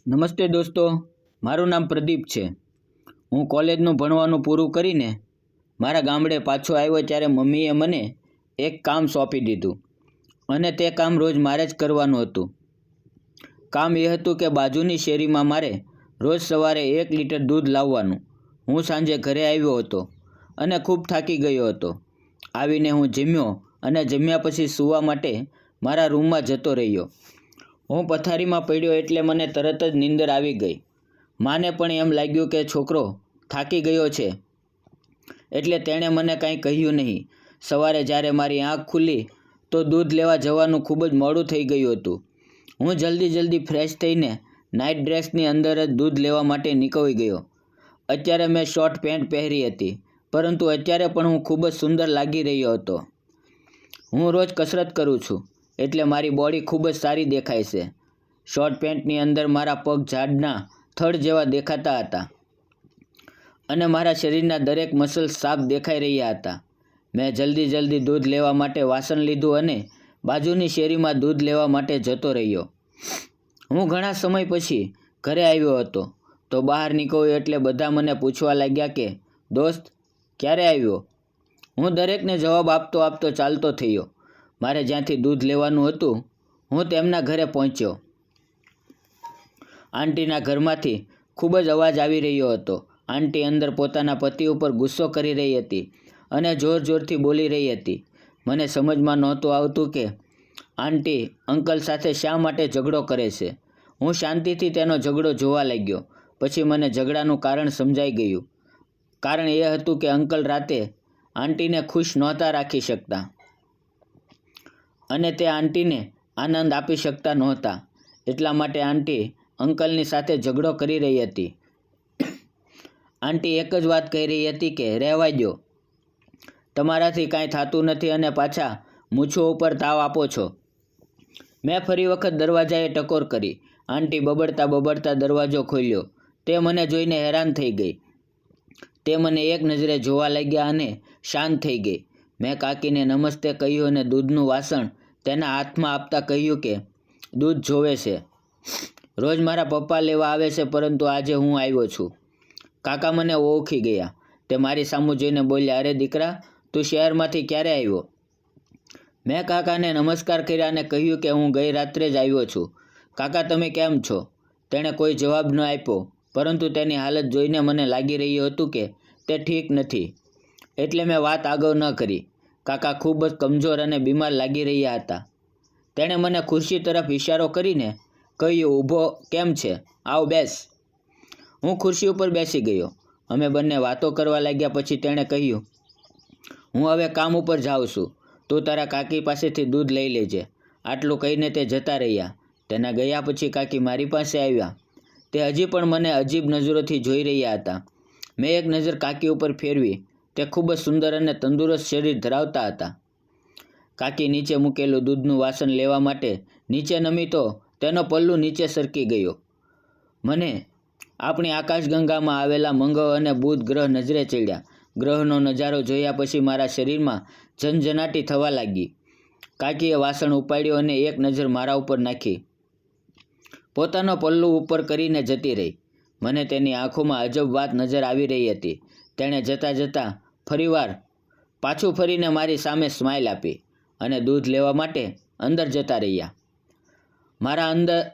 નમસ્તે દોસ્તો, મારું નામ પ્રદીપ છે। હું કોલેજનું ભણવાનું પૂરું કરીને મારા ગામડે પાછો આવ્યો ત્યારે મમ્મીએ મને એક કામ સોંપી દીધું અને તે કામ રોજ મારે જ કરવાનું હતું। કામ એ હતું કે બાજુની શેરીમાં મારે રોજ સવારે 1 લીટર દૂધ લાવવાનું। હું સાંજે ઘરે આવ્યો હતો અને ખૂબ થાકી ગયો હતો। આવીને હું જમ્યો અને જમ્યા પછી સૂવા માટે મારા રૂમમાં જતો રહ્યો। હું પથારીમાં પડ્યો એટલે મને તરત જ નીંદર આવી ગઈ। માને પણ એમ લાગ્યું કે છોકરો થાકી ગયો છે એટલે તેણે મને કાંઈ કહ્યું નહીં। સવારે જ્યારે મારી આંખ ખુલી તો દૂધ લેવા જવાનું ખૂબ જ મોડું થઈ ગયું હતું। હું જલ્દી ફ્રેશ થઈને નાઇટ ડ્રેસની અંદર જ દૂધ લેવા માટે નીકળી ગયો। અત્યારે મેં શોર્ટ પેન્ટ પહેરી હતી, પરંતુ અત્યારે પણ હું ખૂબ જ સુંદર લાગી રહ્યો હતો। હું રોજ કસરત કરું છું એટલે મારી બોડી ખૂબ જ સારી દેખાય છે। શોર્ટ પેન્ટની અંદર મારા પગ ઝાડના થડ જેવા દેખાતા હતા અને મારા શરીરના દરેક મસલ્સ સાફ દેખાઈ રહ્યા હતા। મેં જલ્દી દૂધ લેવા માટે વાસણ લીધું અને બાજુની શેરીમાં દૂધ લેવા માટે જતો રહ્યો। હું ઘણા સમય પછી ઘરે આવ્યો હતો તો બહાર નીકળ્યો એટલે બધા મને પૂછવા લાગ્યા કે દોસ્ત ક્યારે આવ્યો? હું દરેકને જવાબ આપતો ચાલતો થયો। મારે જ્યાંથી દૂધ લેવાનું હતું હું તેમના ઘરે પહોંચ્યો। આંટીના ઘરમાંથી ખૂબ જ અવાજ આવી રહ્યો હતો। આંટી અંદર પોતાના પતિ ઉપર ગુસ્સો કરી રહી હતી અને જોરથી બોલી રહી હતી। મને સમજમાં નહોતું આવતું કે આંટી અંકલ સાથે શા માટે ઝઘડો કરે છે। હું શાંતિથી તેનો ઝઘડો જોવા લાગ્યો। પછી મને ઝઘડાનું કારણ સમજાઈ ગયું। કારણ એ હતું કે અંકલ રાતે આંટીને ખુશ નહોતા રાખી શકતા અને તે આંટીને આનંદ આપી શકતા નહોતા, એટલા માટે આંટી અંકલની સાથે ઝઘડો કરી રહી હતી। આંટી એક જ વાત કહી રહી હતી કે રહેવા દો, તમારાથી કાંઈ થતું નથી અને પાછા મૂછો ઉપર તાવ આપો છો। મેં ફરી વખત દરવાજાએ ટકોર કરી। આંટી બબડતા દરવાજો ખોલ્યો। તે મને જોઈને હેરાન થઈ ગઈ। તે મને એક નજરે જોવા લાગ્યા અને શાંત થઈ ગઈ। મેં કાકીને નમસ્તે કહ્યું અને દૂધનું વાસણ તેના હાથમાં આપતા કહ્યું કે દૂધ જોવે છે। રોજ મારા પપ્પા લેવા આવે છે, પરંતુ આજે હું આવ્યો છું। કાકા મને ઓળખી ગયા। તે મારી સામું જોઈને બોલ્યા, અરે દીકરા, તું શહેરમાંથી ક્યારે આવ્યો? મેં કાકાને નમસ્કાર કર્યા અને કહ્યું કે હું ગઈ રાત્રે જ આવ્યો છું। કાકા તમે કેમ છો? તેણે કોઈ જવાબ ન આપ્યો, પરંતુ તેની હાલત જોઈને મને લાગી રહ્યું હતું કે તે ઠીક નથી, એટલે મેં વાત આગળ ન કરી। કાકા ખૂબ જ કમજોર અને બીમાર લાગી રહ્યા હતા। તેણે મને ખુરશી તરફ ઇશારો કરીને કહ્યું, ઊભો કેમ છે? આવ બેસ। હું ખુરશી ઉપર બેસી ગયો। અમે બંને વાતો કરવા લાગ્યા। પછી તેણે કહ્યું, હું હવે કામ ઉપર જાઉં છું, તું તારા કાકી પાસેથી દૂધ લઈ લેજે। આટલું કહીને તે જતા રહ્યા। તેના ગયા પછી કાકી મારી પાસે આવ્યા। તે હજી પણ મને અજીબ નજરોથી જોઈ રહ્યા હતા। મેં એક નજર કાકી ઉપર ફેરવી। તે ખૂબ જ સુંદર અને તંદુરસ્ત શરીર ધરાવતા હતા। કાકી નીચે મૂકેલું દૂધનું વાસણ લેવા માટે નીચે નમી તો તેનો પલ્લુ નીચે સરકી ગયો। મને આપણી આકાશગંગામાં આવેલા મંગળ અને બુધ ગ્રહ નજરે ચડ્યા। ગ્રહનો નજારો જોયા પછી મારા શરીરમાં ઝનઝનાટી થવા લાગી। કાકીએ વાસણ ઉપાડ્યો અને એક નજર મારા ઉપર નાખી પોતાનો પલ્લુ ઉપર કરીને જતી રહી। મને તેની આંખોમાં અજબ વાત નજર આવી રહી હતી। તેણે જતાં ફરીવાર પાછું ફરીને મારી સામે સ્માઇલ આપી અને દૂધ લેવા માટે અંદર જતા રહ્યા। મારા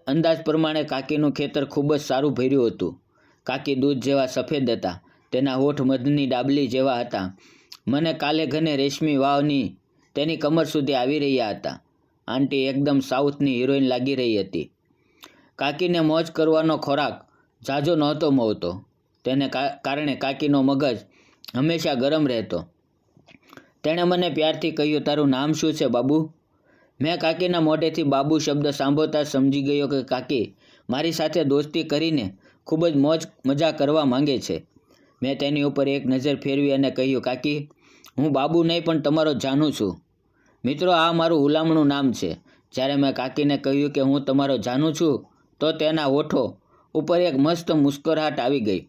અંદાજ પ્રમાણે કાકીનું ખેતર ખૂબ જ સારું ભર્યું હતું। કાકી દૂધ જેવા સફેદ હતા। તેના હોઠ મધની ડાબલી જેવા હતા। મને કાલે ઘને રેશમી વાવની તેની કમર સુધી આવી રહ્યા હતા। આંટી એકદમ સાઉથની હિરોઈન લાગી રહી હતી। કાકીને મોજ કરવાનો ખોરાક ઝાઝો નહોતો મળતો, તેને કારણે કાકીનો મગજ હંમેશા ગરમ રહેતો। તેણે મને પ્યારથી કહ્યું, તારું નામ શું છે બાબુ? મેં કાકીના મોઢેથી બાબુ શબ્દ સાંભળતા સમજી ગયો કે કાકી મારી સાથે દોસ્તી કરીને ખૂબ જ મજા કરવા માંગે છે। મેં તેની ઉપર એક નજર ફેરવી અને કહ્યું, કાકી હું બાબુ નહીં પણ તમારો જાનુ છું। મિત્રો, આ મારું હુલામણું નામ છે। જ્યારે મેં કાકીને કહ્યું કે હું તમારો જાનુ છું તો તેના હોઠો ઉપર એક મસ્ત મુસ્કરાહટ આવી ગઈ।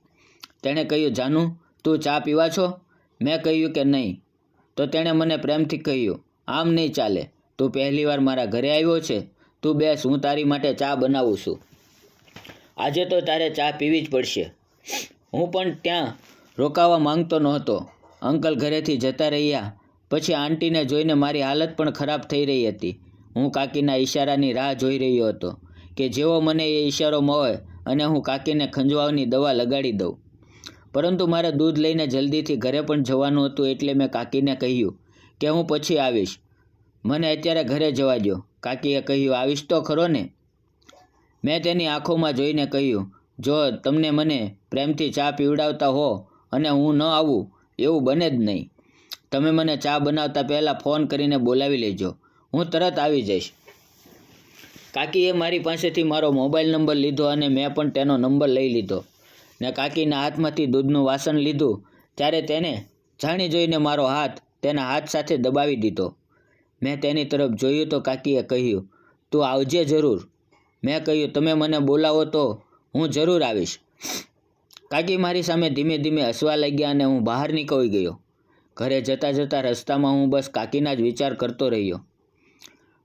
તેણે કહ્યું, જાનુ તું ચા પીવા છો? મેં કહ્યું કે નહીં। તો તેણે મને પ્રેમથી કહ્યું, આમ નહીં ચાલે, તું પહેલીવાર મારા ઘરે આવ્યો છે તું બેસ, હું તારી માટે ચા બનાવું છું. આજે તો તારે ચા પીવી જ પડશે. હું પણ ત્યાં રોકાવા માંગતો નહોતો. અંકલ ઘરેથી જતા રહ્યા પછી આંટીને જોઈને મારી હાલત પણ ખરાબ થઈ રહી હતી. હું કાકીના ઈશારાની રાહ જોઈ રહ્યો હતો કે જેવો મને એ ઈશારો મળે અને હું કાકીને ખંજવાળની દવા લગાડી દઉં. પરંતુ મારે દૂધ લઈને જલ્દીથી ઘરે પણ જવાનું હતું, એટલે મેં કાકીને કહ્યું કે હું પછી આવીશ, મને અત્યારે ઘરે જવા દો. કાકીએ કહ્યું, આવીશ તો ખરો ને? મેં તેની આંખોમાં જોઈને કહ્યું, જો તમને મને પ્રેમથી ચા પીવડાવતા હો અને હું ન આવું એવું બને જ નહીં. તમે મને ચા બનાવતા પહેલાં ફોન કરીને બોલાવી લેજો, હું તરત આવી જઈશ. કાકીએ મારી પાસેથી મારો મોબાઈલ નંબર લીધો અને મેં પણ તેનો નંબર લઈ લીધો ને કાકીના હાથમાંથી દૂધનું વાસણ લીધું ત્યારે તેને જાણી જોઈને મારો હાથ તેના હાથ સાથે દબાવી દીધો. મેં તેની તરફ જોયું તો કાકીએ કહ્યું, તું આવજે જરૂર. મેં કહ્યું, તમે મને બોલાવો તો હું જરૂર આવીશ. કાકી મારી સામે ધીમે ધીમે હસવા લાગ્યા અને હું બહાર નીકળી ગયો. ઘરે જતાં જતાં રસ્તામાં હું બસ કાકીના જ વિચાર કરતો રહ્યો.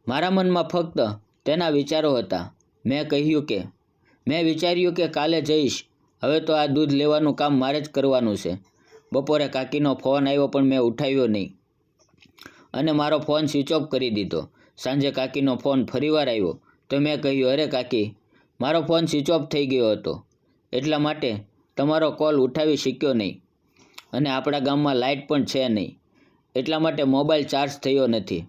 મારા મનમાં ફક્ત તેના વિચારો હતા. મેં વિચાર્યું કે કાલે જઈશ, હવે તો આ દૂધ લેવાનું કામ મારે જ કરવાનું છે. બપોરે કાકીનો ફોન આવ્યો પણ મેં ઉઠાવ્યો નહીં અને મારો ફોન સ્વિચ ઓફ કરી દીધો. સાંજે કાકીનો ફોન ફરીવાર આવ્યો તો મેં કહ્યું, અરે કાકી, મારો ફોન સ્વિચ ઓફ થઈ ગયો હતો એટલા માટે તમારો કોલ ઉઠાવી શક્યો નહીં અને આપણા ગામમાં લાઇટ પણ છે નહીં એટલા માટે મોબાઈલ ચાર્જ થયો નથી.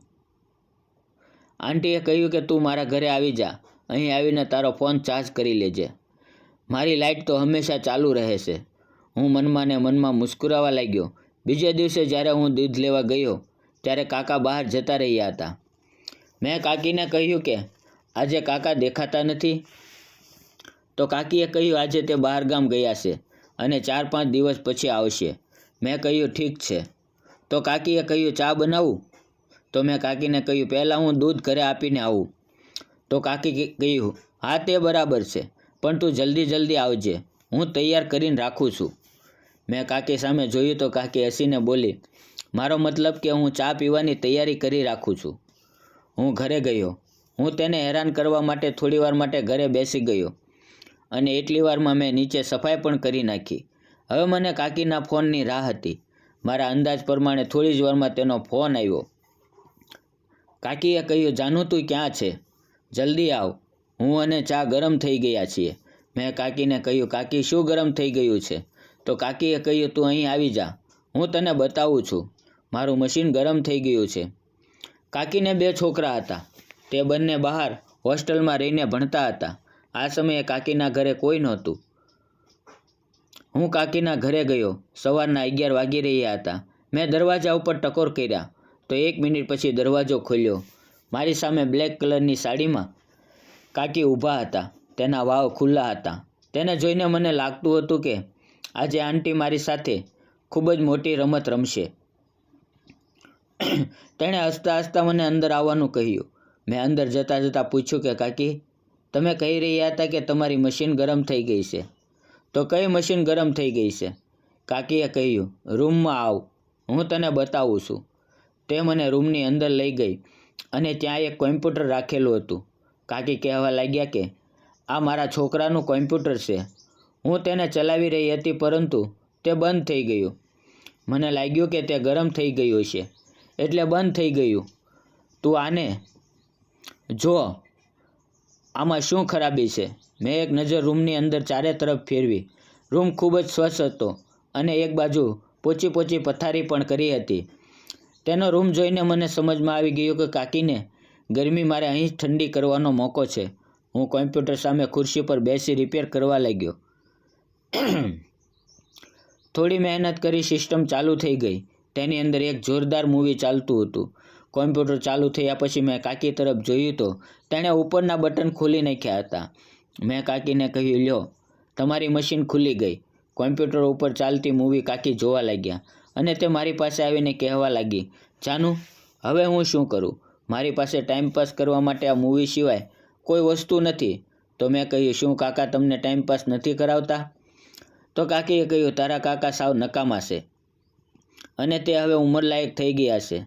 આંટીએ કહ્યું કે તું મારા ઘરે આવી જા, અહીં આવીને તારો ફોન ચાર્જ કરી લેજે. મારી લાઇટ તો હંમેશા ચાલુ રહે છે. હું મનમાં ને મનમાં મુસ્કરાવા લાગ્યો. બીજે દિવસે જ્યારે હું દૂધ લેવા ગયો ત્યારે કાકા બહાર જતા રહ્યા હતા. મેં કાકીને કહ્યું કે આજે કાકા દેખાતા નથી. તો કાકીએ કહ્યું, આજે તે બહાર ગામ ગયા છે અને 4-5 દિવસ પછી આવશે. મેં કહ્યું, ઠીક છે. તો કાકીએ કહ્યું, ચા બનાવું? તો મેં કાકીને કહ્યું, પહેલાં હું દૂધ ઘરે આપીને આવું. તો કાકી કહ્યું, હા તે બરાબર છે, પણ તું જલ્દી આવજે, હું તૈયાર કરીને રાખું છું. મેં કાકી સામે જોયું તો કાકી હસીને બોલી, મારો મતલબ કે હું ચા પીવાની તૈયારી કરી રાખું છું. હું ઘરે ગયો. હું તેને હેરાન કરવા માટે થોડીવાર માટે ઘરે બેસી ગયો અને એટલી વારમાં મેં નીચે સફાઈ પણ કરી નાખી. હવે મને કાકીના ફોનની રાહ હતી. મારા અંદાજ પ્રમાણે થોડી જ વારમાં તેનો ફોન આવ્યો. કાકીએ કહ્યું, જાનુ તું ક્યાં છે? જલ્દી આવ, હું અને ચા ગરમ થઈ ગયા છીએ. મેં કાકીને કહ્યું, કાકી શું ગરમ થઈ ગયું છે? તો કાકીએ કહ્યું, તું અહીં આવી જા, હું તને બતાવું છું. મારું મશીન ગરમ થઈ ગયું છે. કાકીને 2 છોકરા હતા. તે બંને બહાર હોસ્ટેલમાં રહીને ભણતા હતા. આ સમયે કાકીના ઘરે કોઈ નહોતું. હું કાકીના ઘરે ગયો. સવારના 11 વાગી રહ્યા હતા. મેં દરવાજા ઉપર ટકોર કર્યા તો 1 મિનિટ પછી દરવાજો ખોલ્યો. મારી સામે બ્લેક કલરની સાડીમાં કાકી ઊભા હતા. તેના વાવ ખુલ્લા હતા. તેને જોઈને મને લાગતું હતું કે આજે આંટી મારી સાથે ખૂબ જ મોટી રમત રમશે. તેણે હસતા હસતા મને અંદર આવવાનું કહ્યું. મેં અંદર જતાં પૂછ્યું કે કાકી, તમે કહી રહ્યા હતા કે તમારી મશીન ગરમ થઈ ગઈ છે. તો કઈ મશીન ગરમ થઈ ગઈ છે? કાકીએ કહ્યું, રૂમમાં આવ, હું તને બતાવું છું. તે મને રૂમની અંદર લઈ ગઈ અને ત્યાં એક કોમ્પ્યુટર રાખેલું હતું. કાકી કહેવા લાગ્યા કે આ મારા છોકરાનું કોમ્પ્યુટર છે. હું તેને ચલાવી રહી હતી પરંતુ તે બંધ થઈ ગયું. મને લાગ્યું કે તે ગરમ થઈ ગયું છે એટલે બંધ થઈ ગયું. તું આને જો, આમાં શું ખરાબી છે? મેં એક નજર રૂમની અંદર ચારે તરફ ફેરવી. રૂમ ખૂબ જ સ્વચ્છ હતો અને એક બાજુ પોચી પથારી પણ કરી હતી. તેનો રૂમ જોઈને મને સમજમાં આવી ગયું કે કાકીને ગરમી મારે અહીં જ ઠંડી કરવાનો મોકો છે. હું કોમ્પ્યુટર સામે ખુરશી પર બેસી રિપેર કરવા લાગ્યો. થોડી મહેનત કરી સિસ્ટમ ચાલુ થઈ ગઈ. તેની અંદર એક જોરદાર મૂવી ચાલતું હતું. કોમ્પ્યુટર ચાલુ થયા પછી મેં કાકી તરફ જોયું તો તેણે ઉપરના બટન ખોલી નાખ્યા હતા. મેં કાકીને કહ્યું, લ્યો, તમારી મશીન ખુલી ગઈ. કોમ્પ્યુટર ઉપર ચાલતી મૂવી કાકી જોવા લાગ્યા અને તે મારી પાસે આવીને કહેવા લાગી, જાનુ, હવે હું શું કરું? મારી પાસે ટાઈમપાસ કરવા માટે આ મૂવી સિવાય કોઈ વસ્તુ નથી. તો મેં કહ્યું, શું કાકા તમને ટાઈમપાસ નથી કરાવતા? તો કાકીએ કહ્યું, તારા કાકા સાવ નકામા છે અને તે હવે ઉંમરલાયક થઈ ગયા છે.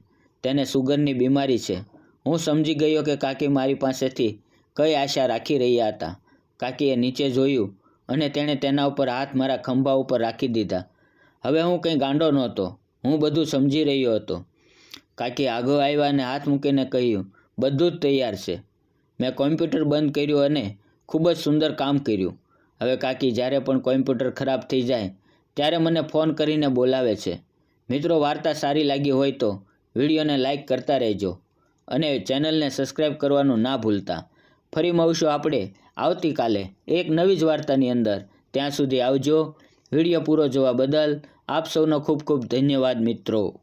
તેને સુગરની બીમારી છે. હું સમજી ગયો કે કાકી મારી પાસેથી કઈ આશા રાખી રહ્યા હતા. કાકીએ નીચે જોયું અને તેણે તેના ઉપર હાથ મારા ખંભા ઉપર રાખી દીધા. હવે હું કંઈ ગાંડો નહોતો. હું બધું સમજી રહ્યો હતો. કાકી આગળ આવ્યા અને હાથ મૂકીને કહ્યું, બધું જ તૈયાર છે. મેં કોમ્પ્યુટર બંધ કર્યું અને ખૂબ જ સુંદર કામ કર્યું. હવે કાકી જ્યારે પણ કોમ્પ્યુટર ખરાબ થઈ જાય ત્યારે મને ફોન કરીને બોલાવે છે. મિત્રો, વાર્તા સારી લાગી હોય તો વિડીયોને લાઈક કરતા રહેજો અને ચેનલને સબસ્ક્રાઈબ કરવાનું ના ભૂલતા. ફરી મળશું આપણે આવતીકાલે એક નવી જ વાર્તાની અંદર. ત્યાં સુધી આવજો. વિડીયો પૂરો જોવા બદલ આપ સૌનો ખૂબ ખૂબ ધન્યવાદ મિત્રો.